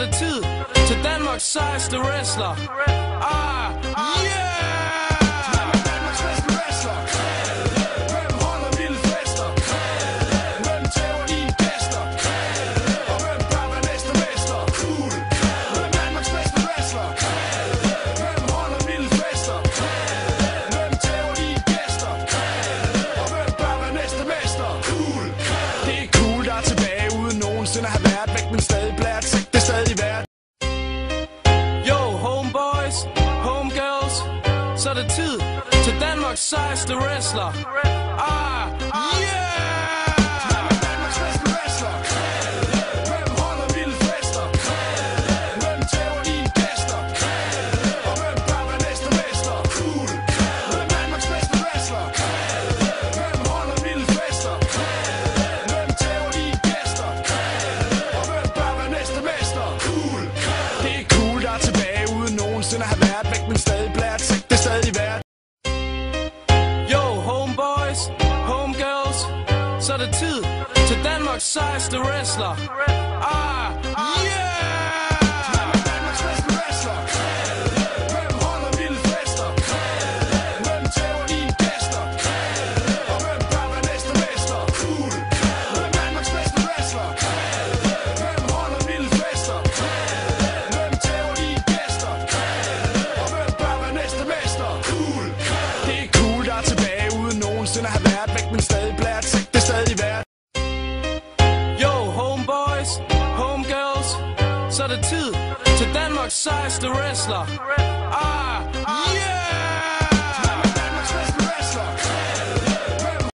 så er det tid til Danmarks sejeste wrestler. Yeah! Danmarks bedste wrestler. Hvem holder vilde fester? Hvem tæver dine gæster? Og hvem bør være næste mester? Cool. Hvem Danmarks bedste wrestler? Hvem holder vilde fester? Hvem tæver dine gæster? Og hvem bør være næste mester? Cool. Det er cool, der er tilbage uden nogensinde at have været væk, men stadig blært. Det er stadig værd. Yo, homeboys, homegirls, så er det tid til Danmarks sejeste wrestler. Yeah! Danmarks bedste wrestler. Hvem holder vilde fester? Hvem tæver dine gæster? Og hvem bør være næste mester? Cool. Hvem Danmarks bedste wrestler? Hvem holder vilde fester? Hvem tæver dine gæster? Og hvem bør være næste mester? Cool. Det er cool, der er tilbage uden nogensinde at have været væk, men stadig blært. Det er stadig værd. Yo, homeboys, homegirls, så er det tid til Danmarks sejeste wrestler. Yeah! Danmarks bedste wrestler. Hvem holder vilde fester? Hvem tæver dine gæster? Og hvem bør være næste mester? Cool. Hvem Danmarks bedste wrestler? Hvem holder vilde fester? Hvem tæver dine gæster? Og hvem bør være næste mester? Cool. Det er cool, der er tilbage uden nogensinde at have været væk, men stadig blært. Det er stadig værd. Yo, homeboys, homegirls, så er det tid til Danmarks sejeste wrestler. Yeah!